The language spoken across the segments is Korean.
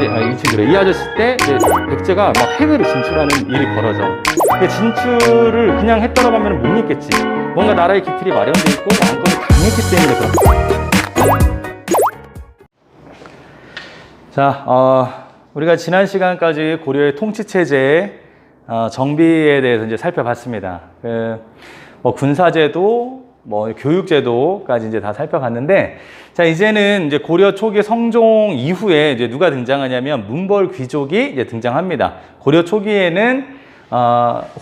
이 친구래. 이 아저씨 때 이제 백제가 막 해외로 진출하는 일이 벌어져. 근데 진출을 그냥 했다라고 하면 못 믿겠지. 뭔가 나라의 기틀이 마련돼 있고 왕권이 강했기 때문에 그런 거야. 자, 우리가 지난 시간까지 고려의 통치체제의 정비에 대해서 이제 살펴봤습니다. 뭐 군사제도, 뭐 교육제도까지 이제 다 살펴봤는데, 자, 이제는 이제 고려 초기 성종 이후에 이제 누가 등장하냐면 문벌 귀족이 이제 등장합니다. 고려 초기에는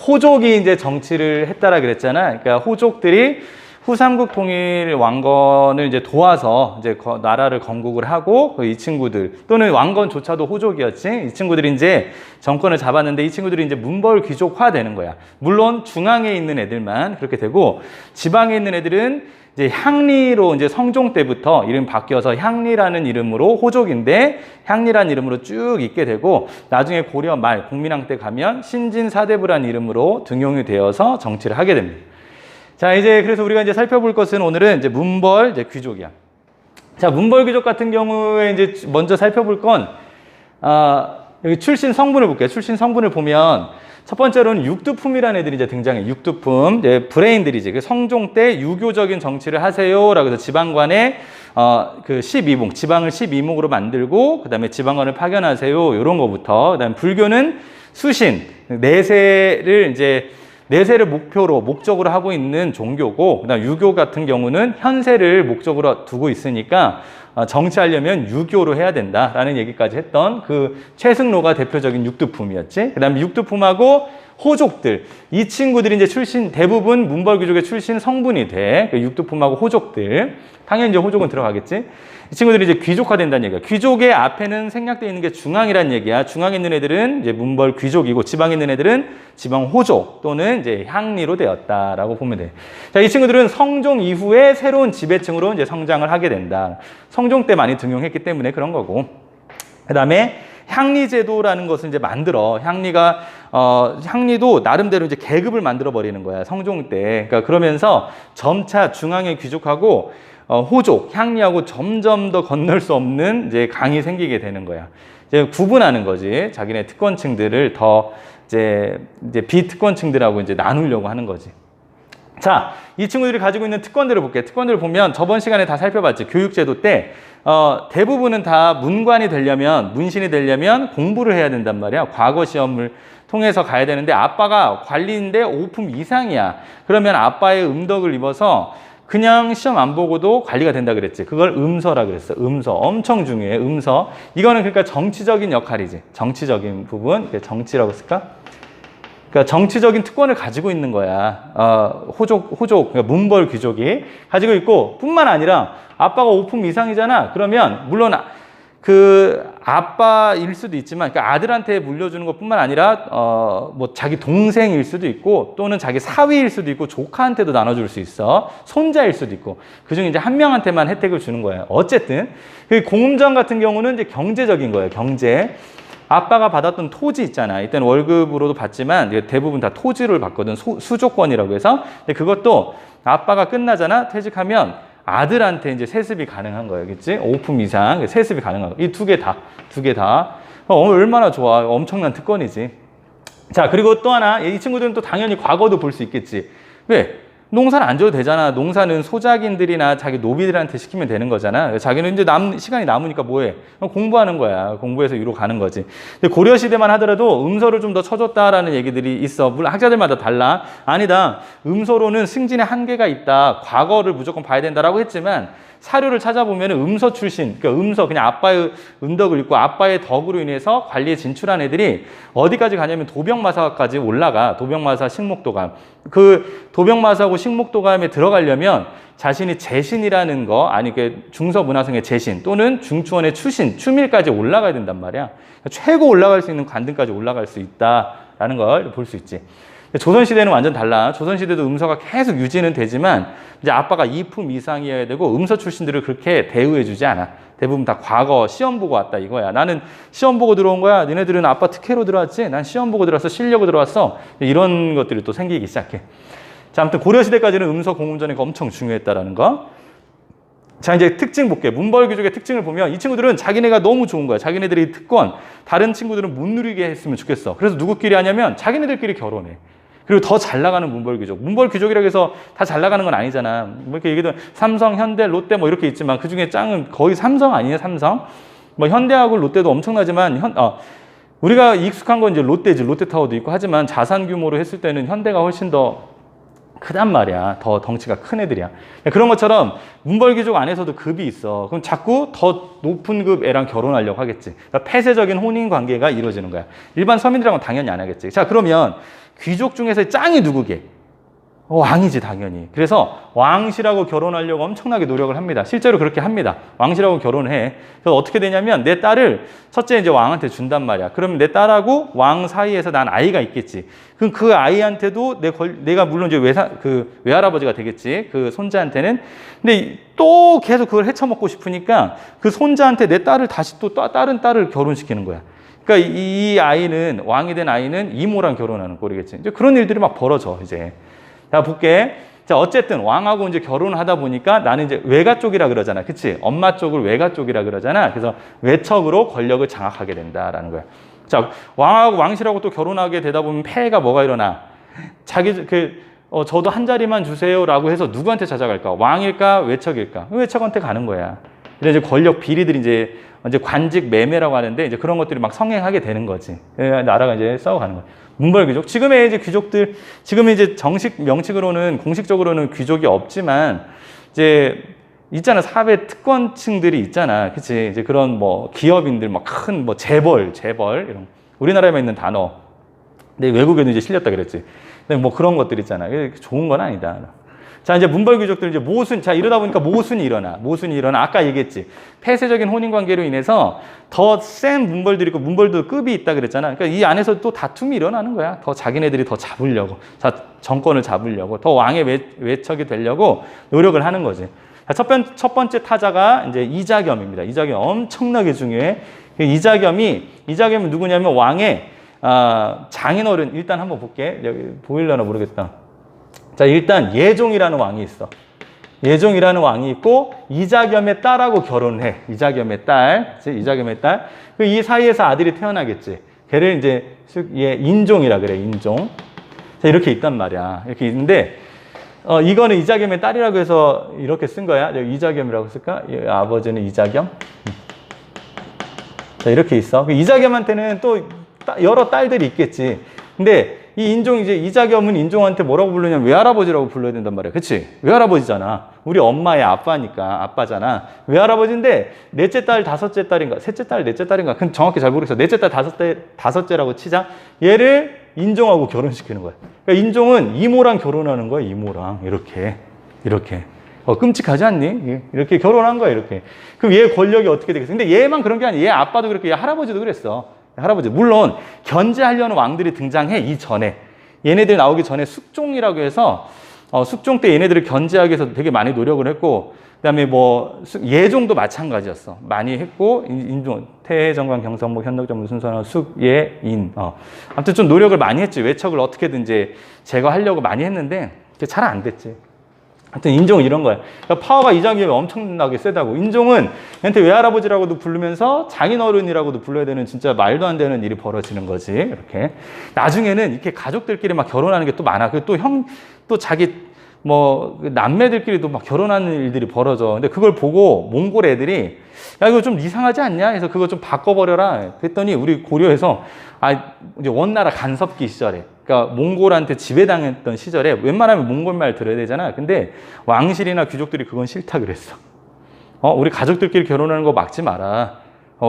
호족이 이제 정치를 했다라 그랬잖아. 그러니까 호족들이 후삼국 통일 왕건을 이제 도와서 이제 나라를 건국을 하고 이 친구들 또는 왕건조차도 호족이었지. 이 친구들이 이제 정권을 잡았는데 이 친구들이 이제 문벌 귀족화 되는 거야. 물론 중앙에 있는 애들만 그렇게 되고 지방에 있는 애들은 이제 향리로 이제 성종 때부터 이름 바뀌어서 향리라는 이름으로 호족인데 향리라는 이름으로 쭉 있게 되고 나중에 고려 말 공민왕 때 가면 신진사대부라는 이름으로 등용이 되어서 정치를 하게 됩니다. 자, 이제 그래서 우리가 이제 살펴볼 것은 오늘은 이제 문벌 이제 귀족이야. 자, 문벌 귀족 같은 경우에 이제 먼저 살펴볼 건 여기 출신 성분을 볼게요. 출신 성분을 보면 첫 번째로는 육두품이라는 애들이 이제 등장해. 육두품, 이제 브레인들이지. 그 성종 때 유교적인 정치를 하세요라고 해서 지방관에 그 12목, 지방을 12목으로 만들고 그다음에 지방관을 파견하세요. 이런 거부터. 그다음에 불교는 수신, 내세를 목적으로 하고 있는 종교고, 그다음 유교 같은 경우는 현세를 목적으로 두고 있으니까 정치하려면 유교로 해야 된다라는 얘기까지 했던 그 최승로가 대표적인 육두품이었지. 그다음에 육두품하고 호족들, 이 친구들이 이제 대부분 문벌귀족의 출신 성분이 돼. 육두품하고 호족들, 당연히 이제 호족은 들어가겠지. 이 친구들이 이제 귀족화된다는 얘기야. 귀족의 앞에는 생략되어 있는 게 중앙이라는 얘기야. 중앙에 있는 애들은 이제 문벌 귀족이고 지방에 있는 애들은 지방 호족 또는 이제 향리로 되었다라고 보면 돼. 자, 이 친구들은 성종 이후에 새로운 지배층으로 이제 성장을 하게 된다. 성종 때 많이 등용했기 때문에 그런 거고. 그다음에 향리제도라는 것을 이제 만들어. 향리도 나름대로 이제 계급을 만들어 버리는 거야. 성종 때. 그러니까 그러면서 점차 중앙의 귀족하고 호족, 향리하고 점점 더 건널 수 없는 이제 강이 생기게 되는 거야. 이제 구분하는 거지. 자기네 특권층들을 더 이제 비특권층들하고 이제 나누려고 하는 거지. 자, 이 친구들이 가지고 있는 특권들을 볼게요. 특권들을 보면 저번 시간에 다 살펴봤지. 교육제도 때 대부분은 다 문신이 되려면 공부를 해야 된단 말이야. 과거 시험을 통해서 가야 되는데 아빠가 관리인데 5품 이상이야. 그러면 아빠의 음덕을 입어서 그냥 시험 안 보고도 관리가 된다 그랬지. 그걸 음서라 그랬어. 음서. 엄청 중요해. 음서. 이거는 그러니까 정치적인 역할이지. 정치적인 부분. 정치라고 쓸까? 그러니까 정치적인 특권을 가지고 있는 거야. 호족, 그러니까 문벌 귀족이 가지고 있고, 뿐만 아니라 아빠가 5품 이상이잖아. 그러면 물론 그 아빠일 수도 있지만, 그러니까 아들한테 물려주는 것뿐만 아니라 뭐 자기 동생일 수도 있고, 또는 자기 사위일 수도 있고, 조카한테도 나눠줄 수 있어. 손자일 수도 있고, 그중에 이제 한 명한테만 혜택을 주는 거야. 어쨌든 그 공음전 같은 경우는 이제 경제적인 거예요. 경제. 아빠가 받았던 토지 있잖아. 이때는 월급으로도 받지만 대부분 다 토지를 받거든. 수조권이라고 해서. 근데 그것도 아빠가 끝나잖아. 퇴직하면 아들한테 이제 세습이 가능한 거예요. 그치? 5품 이상 세습이 가능한 거. 이 두 개 다. 얼마나 좋아. 엄청난 특권이지. 자, 그리고 또 하나. 이 친구들은 또 당연히 과거도 볼 수 있겠지. 왜? 농사는 안 줘도 되잖아. 농사는 소작인들이나 자기 노비들한테 시키면 되는 거잖아. 자기는 이제 시간이 남으니까 뭐해? 공부하는 거야. 공부해서 위로 가는 거지. 근데 고려 시대만 하더라도 음서를 좀 더 쳐줬다라는 얘기들이 있어. 물론 학자들마다 달라. 아니다. 음서로는 승진의 한계가 있다. 과거를 무조건 봐야 된다라고 했지만 사료를 찾아보면 음서 출신, 그러니까 그냥 아빠의 은덕을 입고 아빠의 덕으로 인해서 관리에 진출한 애들이 어디까지 가냐면 도병마사까지 올라가. 도병마사 식목도감. 그 도병마사하고 식목도감에 들어가려면 자신이 재신이라는 거, 아니 그 중서문화성의 재신 또는 중추원의 추밀까지 올라가야 된단 말이야. 그러니까 최고 올라갈 수 있는 관등까지 올라갈 수 있다라는 걸 볼 수 있지. 조선시대는 완전 달라. 조선시대도 음서가 계속 유지는 되지만 이제 아빠가 2품 이상이어야 되고 음서 출신들을 그렇게 대우해주지 않아. 대부분 다 과거 시험 보고 왔다 이거야. 나는 시험 보고 들어온 거야. 너네들은 아빠 특혜로 들어왔지. 난 시험 보고 들어왔어. 실력으로 들어왔어. 이런 것들이 또 생기기 시작해. 자, 아무튼 고려시대까지는 음서 공음전이 엄청 중요했다라는 거. 자, 이제 특징 볼게요. 문벌귀족의 특징을 보면 이 친구들은 자기네가 너무 좋은 거야. 자기네들이 특권, 다른 친구들은 못 누리게 했으면 좋겠어. 그래서 누구끼리 하냐면 자기네들끼리 결혼해. 그리고 더 잘 나가는 문벌귀족. 문벌귀족이라고 해서 다 잘 나가는 건 아니잖아. 뭐 이렇게 얘기도 삼성, 현대, 롯데 뭐 이렇게 있지만 그 중에 짱은 거의 삼성 아니냐, 삼성? 뭐 현대하고 롯데도 엄청나지만 우리가 익숙한 건 이제 롯데지. 롯데타워도 있고 하지만 자산 규모로 했을 때는 현대가 훨씬 더 크단 말이야. 더 덩치가 큰 애들이야. 그런 것처럼 문벌귀족 안에서도 급이 있어. 그럼 자꾸 더 높은 급 애랑 결혼하려고 하겠지. 그러니까 폐쇄적인 혼인 관계가 이루어지는 거야. 일반 서민들하고는 당연히 안 하겠지. 자, 그러면 귀족 중에서 짱이 누구게? 왕이지, 당연히. 그래서 왕실하고 결혼하려고 엄청나게 노력을 합니다. 실제로 그렇게 합니다. 왕실하고 결혼을 해. 그래서 어떻게 되냐면 내 딸을 첫째 이제 왕한테 준단 말이야. 그러면 내 딸하고 왕 사이에서 난 아이가 있겠지. 그럼 그 아이한테도 내가 물론 이제 외할아버지가 되겠지. 그 손자한테는. 근데 또 계속 그걸 헤쳐먹고 싶으니까 그 손자한테 내 딸을 다시 또 다른 딸을 결혼시키는 거야. 그러니까 이 아이는, 왕이 된 아이는 이모랑 결혼하는 꼴이겠지. 이제 그런 일들이 막 벌어져, 이제. 자, 볼게. 자, 어쨌든 왕하고 이제 결혼을 하다 보니까 나는 이제 외가 쪽이라 그러잖아. 그치? 엄마 쪽을 외가 쪽이라 그러잖아. 그래서 외척으로 권력을 장악하게 된다라는 거야. 자, 왕하고 왕실하고 또 결혼하게 되다 보면 폐해가 뭐가 일어나? 저도 한 자리만 주세요라고 해서 누구한테 찾아갈까? 왕일까? 외척일까? 외척한테 가는 거야. 근데 이제 권력 비리들이 이제 관직 매매라고 하는데 이제 그런 것들이 막 성행하게 되는 거지. 나라가 이제 싸워가는 거야. 문벌귀족. 지금의 이제 귀족들, 지금의 이제 정식 명칭으로는 공식적으로는 귀족이 없지만 이제 있잖아. 사회 특권층들이 있잖아. 그치? 이제 그런 뭐 기업인들, 막 큰 뭐 재벌 이런 우리나라에만 있는 단어. 근데 외국에도 이제 실렸다 그랬지. 근데 뭐 그런 것들 있잖아. 좋은 건 아니다. 자, 이제 문벌귀족들 이제 자, 이러다 보니까 모순이 일어나. 아까 얘기했지. 폐쇄적인 혼인관계로 인해서 더 센 문벌들이 있고 문벌도 급이 있다 그랬잖아. 그러니까 이 안에서 또 다툼이 일어나는 거야. 더 자기네들이 더 잡으려고. 정권을 잡으려고. 더 왕의 외척이 되려고 노력을 하는 거지. 자, 첫 번째 타자가 이제 이자겸입니다. 이자겸 엄청나게 중요해. 이자겸이 누구냐면 왕의 장인어른. 일단 한번 볼게. 여기 보이려나 모르겠다. 자, 일단 예종이라는 왕이 있어. 예종이라는 왕이 있고 이자겸의 딸하고 결혼을 해. 이자겸의 딸. 이 사이에서 아들이 태어나겠지. 걔를 이제 인종이라 그래. 인종. 자, 이렇게 있단 말이야. 이렇게 있는데 이거는 이자겸의 딸이라고 해서 이렇게 쓴 거야. 이자겸이라고 쓸까? 아버지는 이자겸. 자, 이렇게 있어. 이자겸한테는 또 여러 딸들이 있겠지. 근데 이 이자겸은 인종한테 뭐라고 부르냐면 외할아버지라고 불러야 된단 말이야. 그치? 외할아버지잖아. 우리 엄마의 아빠잖아. 외할아버지인데 넷째 딸, 셋째 딸, 넷째 딸인가? 그건 정확히 잘 모르겠어. 넷째 딸, 다섯째라고 치자. 얘를 인종하고 결혼시키는 거야. 그러니까 인종은 이모랑 결혼하는 거야. 이모랑. 이렇게. 끔찍하지 않니? 이렇게 결혼한 거야. 이렇게. 그럼 얘 권력이 어떻게 되겠어? 근데 얘만 그런 게 아니야. 얘 아빠도 그렇고 얘 할아버지도 그랬어. 물론 견제하려는 왕들이 등장해. 이전에 얘네들 나오기 전에 숙종이라고 해서 숙종 때 얘네들을 견제하기 위해서 되게 많이 노력을 했고, 그다음에 뭐 예종도 마찬가지였어. 많이 했고, 인종 태정관 경성목 현덕전 순선원 숙예인 아무튼 좀 노력을 많이 했지. 외척을 어떻게든지 제거하려고 많이 했는데 잘 안 됐지. 하여튼 인종은 이런 거야. 그러니까 파워가 이자겸이 엄청나게 세다고. 인종은 얘한테 외할아버지라고도 부르면서 장인어른이라고도 불러야 되는 진짜 말도 안 되는 일이 벌어지는 거지. 이렇게. 나중에는 이렇게 가족들끼리 막 결혼하는 게 또 많아. 그리고 또 자기 뭐 남매들끼리도 막 결혼하는 일들이 벌어져. 근데 그걸 보고 몽골 애들이 야, 이거 좀 이상하지 않냐? 해서 그거 좀 바꿔버려라. 그랬더니 우리 고려에서 이제 원나라 간섭기 시절에, 그러니까 몽골한테 지배당했던 시절에 웬만하면 몽골 말 들어야 되잖아. 근데 왕실이나 귀족들이 그건 싫다 그랬어. 우리 가족들끼리 결혼하는 거 막지 마라.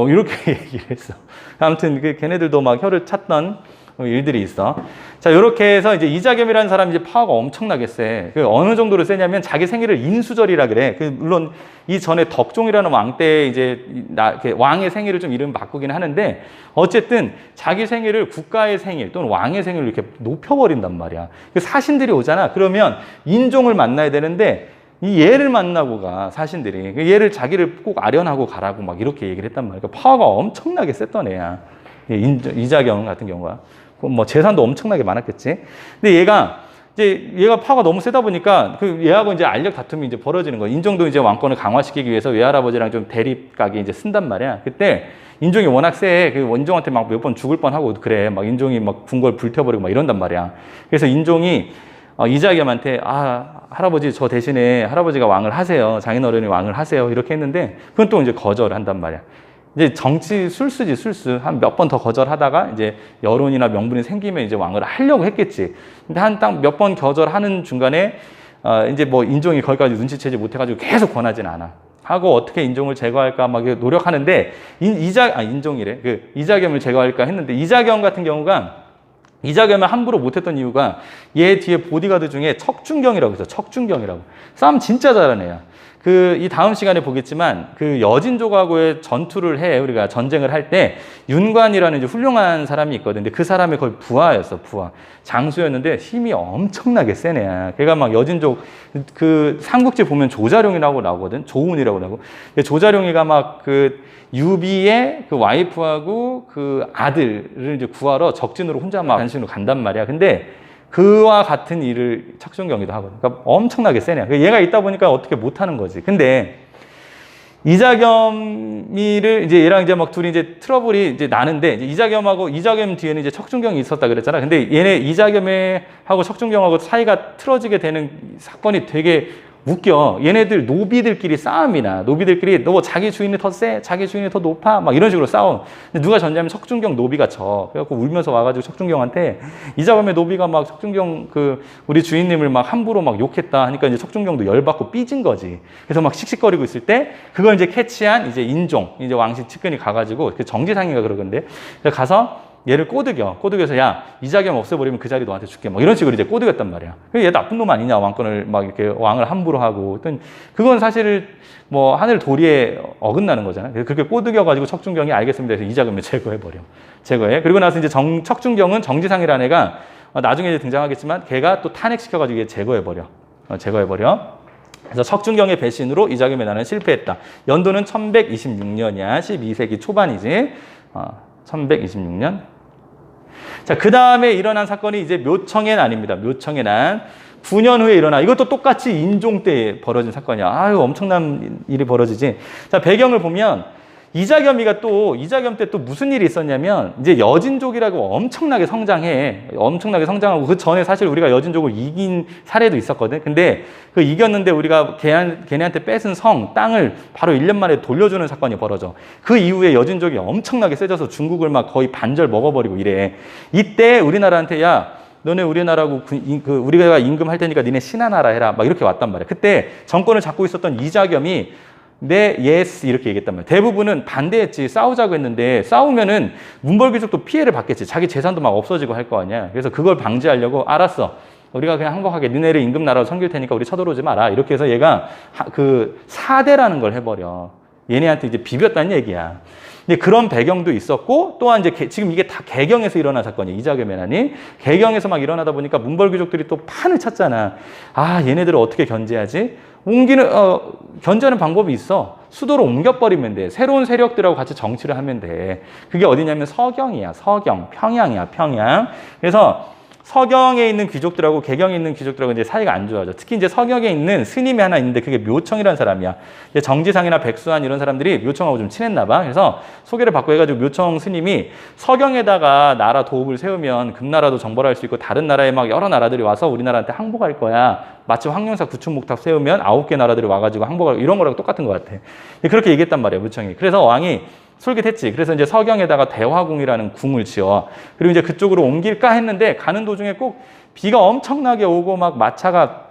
이렇게 얘기를 했어. 아무튼 걔네들도 막 혀를 찼던 일들이 있어. 자, 이렇게 해서 이제 이자겸이라는 사람이 이제 파워가 엄청나게 세. 어느 정도로 세냐면 자기 생일을 인수절이라 그래. 물론 이 전에 덕종이라는 왕 때 이제 왕의 생일을 좀 이름 바꾸긴 하는데 어쨌든 자기 생일을 국가의 생일 또는 왕의 생일을 이렇게 높여버린단 말이야. 사신들이 오잖아. 그러면 인종을 만나야 되는데 이 얘를 만나고 가, 사신들이. 얘를 자기를 꼭 아련하고 가라고 막 이렇게 얘기를 했단 말이야. 파워가 엄청나게 셌던 애야. 이자겸 같은 경우가. 뭐 재산도 엄청나게 많았겠지. 근데 얘가 이제 얘가 파가 너무 세다 보니까 그 얘하고 이제 알력 다툼이 이제 벌어지는 거예요. 인종도 이제 왕권을 강화시키기 위해서 외할아버지랑 좀 대립각이 이제 쓴단 말이야. 그때 인종이 워낙 세. 그 인종한테 막 몇 번 죽을 뻔하고 그래. 막 인종이 막 궁궐 불태워버리고 막 이런단 말이야. 그래서 인종이 이자겸한테 할아버지 저 대신에 할아버지가 왕을 하세요. 장인어른이 왕을 하세요. 이렇게 했는데 그건 또 이제 거절을 한단 말이야. 이제 정치 술수지 술수. 한 몇 번 더 거절하다가 이제 여론이나 명분이 생기면 이제 왕을 하려고 했겠지. 근데 한 딱 몇 번 거절하는 중간에 이제 뭐 인종이 거기까지 눈치채지 못해가지고 계속 권하진 않아. 하고 어떻게 인종을 제거할까 막 노력하는데 인종이래. 그 이자겸을 제거할까 했는데 이자겸 같은 경우가 이자겸을 함부로 못했던 이유가 얘 뒤에 보디가드 중에 척준경이라고 있어. 척준경이라고. 싸움 진짜 잘하는 애야. 이 다음 시간에 보겠지만 그 여진족하고의 전투를 해. 우리가 전쟁을 할 때 윤관이라는 이제 훌륭한 사람이 있거든. 근데 그 사람이 거의 부하였어. 부하. 장수였는데 힘이 엄청나게 센 애야. 걔가 막 여진족 그 삼국지 보면 조자룡이라고 나오거든. 조운이라고 나오고. 조자룡이가 막 그 유비의 그 와이프하고 그 아들을 이제 구하러 적진으로 혼자 막 단신으로 간단 말이야. 근데 그와 같은 일을 척준경이도 하거든. 그러니까 엄청나게 세네. 얘가 있다 보니까 어떻게 못하는 거지. 근데 이자겸이를 이제 얘랑 이제 막 둘이 이제 트러블이 이제 나는데 이자겸 뒤에는 이제 척준경이 있었다 그랬잖아. 근데 얘네 이자겸하고 척준경하고 사이가 틀어지게 되는 사건이 되게 웃겨. 얘네들 노비들끼리 싸움이나 노비들끼리 너 자기 주인이 더 세, 자기 주인이 더 높아 막 이런 식으로 싸워. 근데 누가 졌냐면 척준경 노비가 져. 그래갖고 울면서 와가지고 척준경한테 이자겸의 노비가 막 척준경 우리 주인님을 막 함부로 막 욕했다 하니까 이제 척준경도 열받고 삐진 거지. 그래서 막 씩씩거리고 있을 때 그걸 이제 캐치한 이제 이제 왕실 측근이 가가지고 그 정지상인가 그러던데 가서 얘를 꼬드겨서 야 이자겸 없애버리면 그 자리 너한테 줄게 막 이런 식으로 이제 꼬드겼단 말이야. 얘 나쁜 놈 아니냐 왕권을 막 이렇게 왕을 함부로 하고 그건 사실 뭐 하늘 도리에 어긋나는 거잖아. 그래서 그렇게 꼬드겨가지고 척준경이 알겠습니다. 그래서 이자겸을 제거해. 그리고 나서 이제 척준경은 정지상이라는 애가 나중에 이제 등장하겠지만 걔가 또 탄핵시켜가지고 얘 제거해버려. 그래서 척준경의 배신으로 이자겸의 나라는 실패했다. 연도는 1126년이야. 12세기 초반이지. 1126년. 자, 그 다음에 일어난 사건이 이제 묘청의 난입니다. 묘청의 난. 9년 후에 일어나. 이것도 똑같이 인종 때 벌어진 사건이야. 아유, 엄청난 일이 벌어지지. 자, 배경을 보면 이자겸 때 또 무슨 일이 있었냐면 이제 여진족이라고 엄청나게 성장하고 그 전에 사실 우리가 여진족을 이긴 사례도 있었거든. 근데 그 이겼는데 우리가 걔네한테 뺏은 땅을 바로 1년 만에 돌려주는 사건이 벌어져. 그 이후에 여진족이 엄청나게 세져서 중국을 막 거의 반절 먹어버리고 이래. 이때 우리나라한테 야 너네 우리나라고 우리가 임금할 테니까 니네 신하나라 해라 막 이렇게 왔단 말이야. 그때 정권을 잡고 있었던 이자겸이 네, 예스 이렇게 얘기했단 말이야. 대부분은 반대했지. 싸우자고 했는데 싸우면은 문벌귀족도 피해를 받겠지. 자기 재산도 막 없어지고 할 거 아니야. 그래서 그걸 방지하려고 알았어. 우리가 그냥 항복하게 니네를 임금 나라로 섬길 테니까 우리 쳐들어오지 마라. 이렇게 해서 얘가 사대라는 걸 해버려. 얘네한테 이제 비볐다는 얘기야. 근데 그런 배경도 있었고 또한 이제 지금 이게 다 개경에서 일어난 사건이야. 이자겸의 난이. 개경에서 막 일어나다 보니까 문벌귀족들이 또 판을 쳤잖아. 얘네들을 어떻게 견제하지? 견제하는 방법이 있어. 수도로 옮겨버리면 돼. 새로운 세력들하고 같이 정치를 하면 돼. 그게 어디냐면 서경이야. 평양이야. 평양. 그래서 서경에 있는 귀족들하고 개경에 있는 귀족들하고 이제 사이가 안 좋아져. 특히 이제 서경에 있는 스님이 하나 있는데 그게 묘청이라는 사람이야. 정지상이나 백수한 이런 사람들이 묘청하고 좀 친했나 봐. 그래서 소개를 받고 해가지고 묘청 스님이 서경에다가 나라 도읍을 세우면 금나라도 정벌할 수 있고 다른 나라에 막 여러 나라들이 와서 우리나라한테 항복할 거야. 마치 황룡사 구춘목탑 세우면 9개 나라들이 와가지고 항복하고 이런 거랑 똑같은 것 같아. 그렇게 얘기했단 말이야, 묘청이. 그래서 왕이 솔깃했지. 그래서 이제 서경에다가 대화궁이라는 궁을 지어. 그리고 이제 그쪽으로 옮길까 했는데 가는 도중에 꼭 비가 엄청나게 오고 막 마차가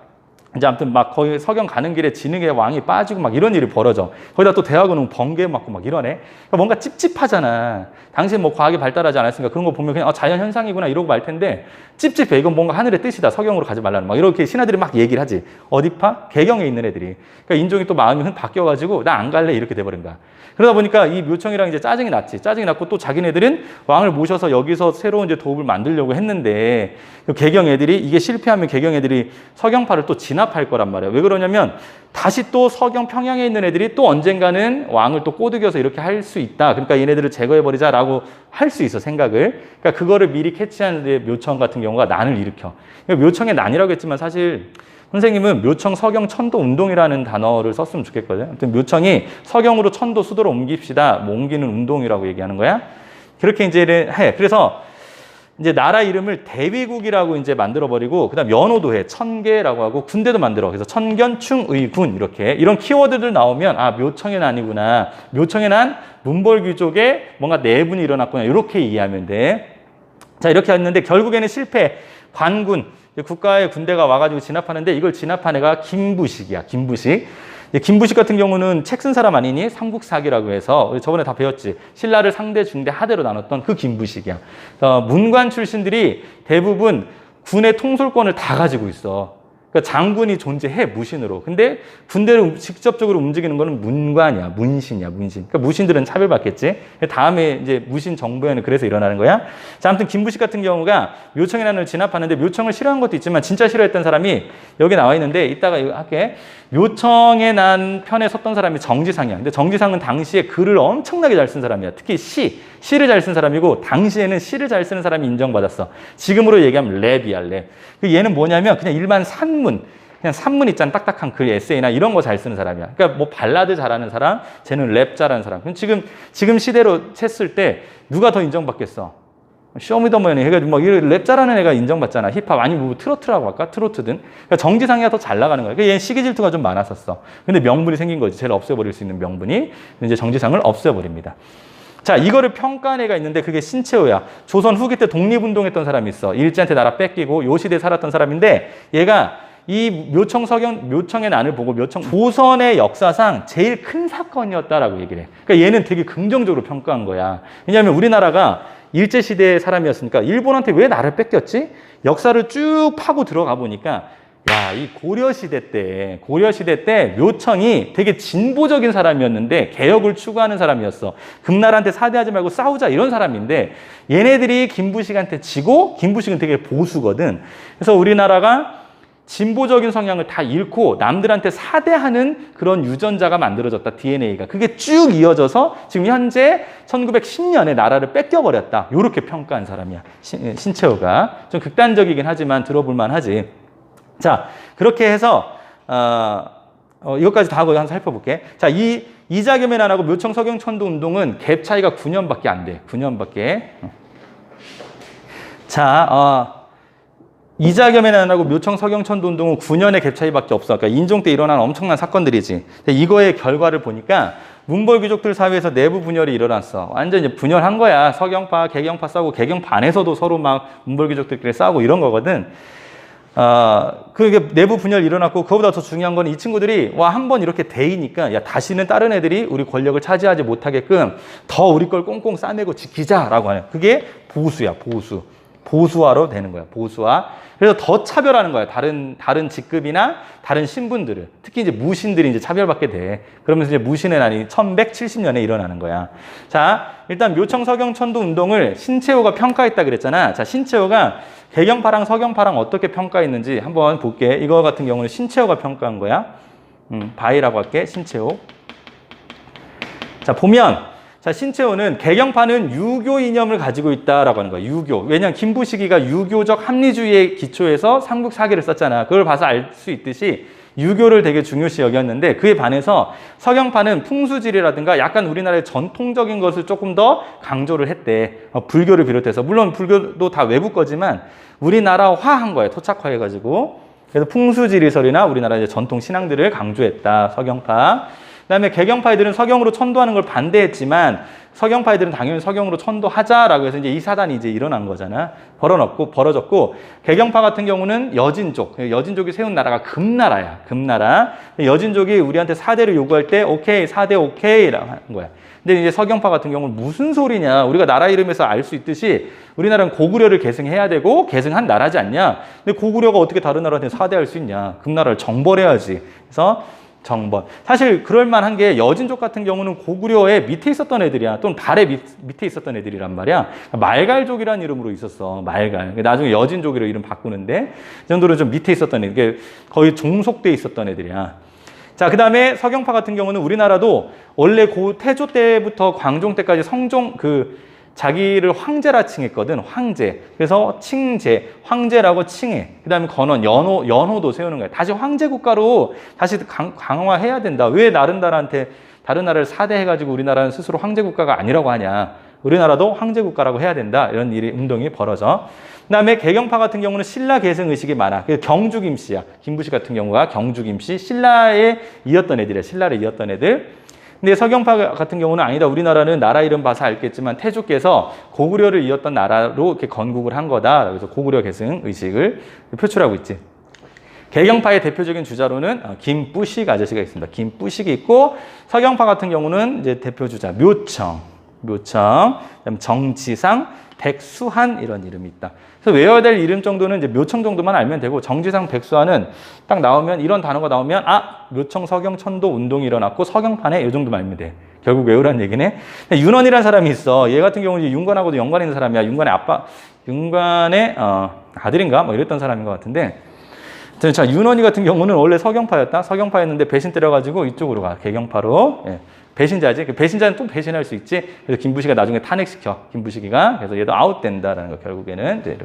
이제 아무튼 막 거의 서경 가는 길에 진흙에 왕이 빠지고 막 이런 일이 벌어져. 거기다 또 대화궁은 번개 맞고 막 이러네. 그러니까 뭔가 찝찝하잖아. 당시 뭐 과학이 발달하지 않았으니까 그런 거 보면 그냥 자연 현상이구나 이러고 말 텐데 찝찝해. 이건 뭔가 하늘의 뜻이다. 서경으로 가지 말라는 막 이렇게 신하들이 막 얘기를 하지. 어디파? 개경에 있는 애들이. 그러니까 인종이 또 마음이 바뀌어가지고 나 안 갈래 이렇게 돼버린 거야. 그러다 보니까 이 묘청이랑 이제 짜증이 났지. 짜증이 났고 또 자기네들은 왕을 모셔서 여기서 새로운 이제 도읍을 만들려고 했는데 개경 애들이 이게 실패하면 개경 애들이 서경파를 또 진압 진압할 거란 말이에요. 왜 그러냐면 다시 또 서경 평양에 있는 애들이 또 언젠가는 왕을 또 꼬드겨서 이렇게 할 수 있다. 그러니까 얘네들을 제거해버리자라고 할 수 있어, 생각을. 그러니까 그거를 미리 캐치하는 데 묘청 같은 경우가 난을 일으켜. 그러니까 묘청의 난이라고 했지만 사실 선생님은 묘청, 서경, 천도, 운동이라는 단어를 썼으면 좋겠거든요. 아무튼 묘청이 서경으로 천도, 수도로 옮깁시다. 뭐 옮기는 운동이라고 얘기하는 거야. 그렇게 이제 해. 그래서 이제 나라 이름을 대위국이라고 이제 만들어버리고, 그 다음 연호도 해. 천계라고 하고, 군대도 만들어. 그래서 천견, 충, 의, 군. 이렇게. 이런 키워드들 나오면, 아, 묘청의 난이구나. 묘청의 난, 문벌귀족의 뭔가 내분이 일어났구나. 이렇게 이해하면 돼. 자, 이렇게 했는데, 결국에는 실패. 관군. 국가의 군대가 와가지고 진압하는데, 이걸 진압한 애가 김부식이야. 김부식. 김부식 같은 경우는 책 쓴 사람 아니니? 삼국사기라고 해서 우리 저번에 다 배웠지. 신라를 상대, 중대, 하대로 나눴던 그 김부식이야. 문관 출신들이 대부분 군의 통솔권을 다 가지고 있어. 그러니까 장군이 존재해, 무신으로. 근데 군대를 직접적으로 움직이는 거는 문관이야, 문신이야, 문신. 그러니까 무신들은 차별받겠지. 다음에 이제 무신 정부에는 그래서 일어나는 거야. 자, 아무튼 김부식 같은 경우가 묘청의 난을 진압하는데, 묘청을 싫어한 것도 있지만 진짜 싫어했던 사람이 여기 나와 있는데, 이따가 이거 할게. 묘청의 난 편에 섰던 사람이 정지상이야. 근데 정지상은 당시에 글을 엄청나게 잘 쓴 사람이야. 특히 시를 잘 쓴 사람이고, 당시에는 시를 잘 쓰는 사람이 인정받았어. 지금으로 얘기하면 랩이야, 랩. 얘는 뭐냐면 그냥 일반 산문, 그냥 산문 있잖아. 딱딱한 글, 에세이나 이런 거 잘 쓰는 사람이야. 그러니까 뭐 발라드 잘하는 사람, 쟤는 랩 잘하는 사람. 그럼 지금 시대로 쳤을 때 누가 더 인정받겠어? 쇼미더머니 해가지고 막 랩 잘하는 애가 인정받잖아. 힙합 아니 뭐 트로트라고 할까? 트로트든. 그러니까 정지상이가 더 잘 나가는 거야. 그러니까 얘는 시기 질투가 좀 많았었어. 근데 명분이 생긴 거지. 쟤를 없애버릴 수 있는 명분이. 이제 정지상을 없애버립니다. 자, 이거를 평가한 애가 있는데 그게 신채호야. 조선 후기 때 독립운동했던 사람이 있어. 일제한테 나라 뺏기고 요 시대에 살았던 사람인데, 얘가 이 묘청의 난을 보고 조선의 역사상 제일 큰 사건이었다라고 얘기를 해. 그러니까 얘는 되게 긍정적으로 평가한 거야. 왜냐하면 우리나라가 일제시대의 사람이었으니까 일본한테 왜 나를 뺏겼지? 역사를 쭉 파고 들어가 보니까, 야, 이 고려시대 때 묘청이 되게 진보적인 사람이었는데 개혁을 추구하는 사람이었어. 금나라한테 사대하지 말고 싸우자 이런 사람인데, 얘네들이 김부식한테 지고, 김부식은 되게 보수거든. 그래서 우리나라가 진보적인 성향을 다 잃고 남들한테 사대하는 그런 유전자가 만들어졌다, DNA가. 그게 쭉 이어져서 지금 현재 1910년에 나라를 뺏겨버렸다. 이렇게 평가한 사람이야, 신채호가. 좀 극단적이긴 하지만 들어볼 만하지. 자, 그렇게 해서 이것까지 다 하고 한번 살펴볼게. 자, 이 이자겸의 난하고 묘청 서경 천도 운동은 갭 차이가 9년밖에 안 돼. 9년밖에. 자, 이자겸의 난하고 묘청 서경 천도 운동은 9년의 갭 차이밖에 없어. 그러니까 인종 때 일어난 엄청난 사건들이지. 근데 이거의 결과를 보니까 문벌귀족들 사회에서 내부 분열이 일어났어. 완전 이제 분열한 거야. 서경파, 개경파 싸우고, 개경파 안에서도 서로 막 문벌귀족들끼리 싸우고 이런 거거든. 그게 내부 분열이 일어났고, 그거보다 더 중요한 건 이 친구들이 한번 이렇게 대이니까, 야, 다시는 다른 애들이 우리 권력을 차지하지 못하게끔 더 우리 걸 꽁꽁 싸매고 지키자라고 하는, 그게 보수야, 보수. 보수화로 되는 거야, 보수화. 그래서 더 차별하는 거야, 다른 직급이나 다른 신분들을. 특히 이제 무신들이 이제 차별받게 돼. 그러면서 이제 무신의 난이 1170년에 일어나는 거야. 자, 일단 묘청 서경 천도 운동을 신채호가 평가했다 그랬잖아. 자, 신채호가 개경파랑 서경파랑 어떻게 평가했는지 한번 볼게. 이거 같은 경우는 신채호가 평가한 거야. 바이라고 할게, 신채호. 자, 보면, 자, 신채호는 개경파는 유교 이념을 가지고 있다라고 하는 거야, 유교. 왜냐하면 김부식이가 유교적 합리주의에 기초해서 삼국사기를 썼잖아. 그걸 봐서 알 수 있듯이 유교를 되게 중요시 여겼는데, 그에 반해서 서경파는 풍수지리라든가 약간 우리나라의 전통적인 것을 조금 더 강조를 했대. 불교를 비롯해서. 물론 불교도 다 외부 거지만 우리나라화한 거예요, 토착화해가지고. 그래서 풍수지리설이나 우리나라 이제 전통 신앙들을 강조했다, 서경파. 그다음에 개경파 애들은 서경으로 천도하는 걸 반대했지만, 서경파 애들은 당연히 서경으로 천도하자라고 해서 이제 이 사단이 이제 일어난 거잖아. 벌어졌고, 개경파 같은 경우는 여진족이 세운 나라가 금나라야, 금나라. 여진족이 우리한테 사대를 요구할 때 오케이, 사대 오케이라고 하는 거야. 근데 이제 서경파 같은 경우는 무슨 소리냐, 우리가 나라 이름에서 알 수 있듯이 우리나라는 고구려를 계승해야 되고 계승한 나라지 않냐. 근데 고구려가 어떻게 다른 나라한테 사대할 수 있냐, 금나라를 정벌해야지. 그래서 정번. 사실 그럴만한 게 여진족 같은 경우는 고구려의 밑에 있었던 애들이야. 또는 발의 밑에 있었던 애들이란 말이야. 말갈족이라는 이름으로 있었어. 말갈. 나중에 여진족이라 이름 바꾸는데 이 정도로 좀 밑에 있었던 애들. 이게 거의 종속돼 있었던 애들이야. 자, 그 다음에 서경파 같은 경우는 우리나라도 원래 고 태조 때부터 광종 때까지 성종 자기를 황제라 칭했거든. 황제. 그래서 칭제, 황제라고 칭해. 그 다음에 건원, 연호도 세우는 거야. 다시 황제 국가로 다시 강화해야 된다. 왜 다른 나라를 사대해가지고 우리나라는 스스로 황제 국가가 아니라고 하냐. 우리나라도 황제 국가라고 해야 된다. 이런 운동이 벌어져. 그 다음에 개경파 같은 경우는 신라 계승 의식이 많아. 경주 김씨야. 김부시 같은 경우가 경주 김씨, 신라를 이었던 애들. 근데 서경파 같은 경우는 아니다. 우리나라는 나라 이름 봐서 알겠지만 태조께서 고구려를 이었던 나라로 이렇게 건국을 한 거다. 그래서 고구려 계승 의식을 표출하고 있지. 개경파의 대표적인 주자로는 김뿌식 아저씨가 있습니다. 김뿌식이 있고 서경파 같은 경우는 이제 대표 주자 묘청, 그다음 정지상, 백수한 이런 이름이 있다. 그래서 외워야 될 이름 정도는 이제 묘청 정도만 알면 되고 정지상, 백수한은 딱 나오면 이런 단어가 나오면 묘청, 서경, 천도 운동이 일어났고 서경파네 이 정도만 알면 돼. 결국 외우라는 얘기네. 윤원이라는 사람이 있어. 얘 같은 경우는 윤관하고도 연관 있는 사람이야. 윤관의 아들인가 뭐 이랬던 사람인 것 같은데. 자, 윤원이 같은 경우는 원래 서경파였는데 배신 때려가지고 이쪽으로 가. 개경파로. 예. 배신자지. 배신자는 또 배신할 수 있지. 그래서 김부시가 나중에 탄핵시켜. 김부시기가. 그래서 얘도 아웃된다라는 거 결국에는 이제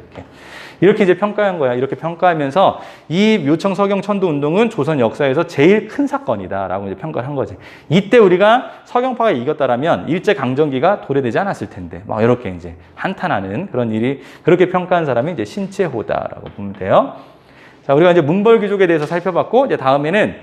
이렇게 이제 평가한 거야. 이렇게 평가하면서 이 묘청 서경 천도 운동은 조선 역사에서 제일 큰 사건이다라고 이제 평가를 한 거지. 이때 우리가 서경파가 이겼다라면 일제 강점기가 도래되지 않았을 텐데. 막 이렇게 이제 한탄하는 그런 일이 그렇게 평가한 사람이 이제 신채호다라고 보면 돼요. 자, 우리가 이제 문벌귀족에 대해서 살펴봤고 이제 다음에는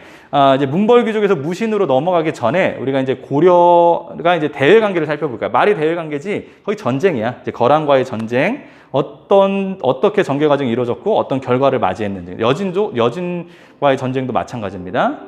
이제 문벌귀족에서 무신으로 넘어가기 전에 우리가 이제 고려가 이제 대외 관계를 살펴볼까요? 말이 대외 관계지 거의 전쟁이야. 이제 거란과의 전쟁, 어떻게 전개 과정이 이루어졌고 어떤 결과를 맞이했는지. 여진과의 전쟁도 마찬가지입니다.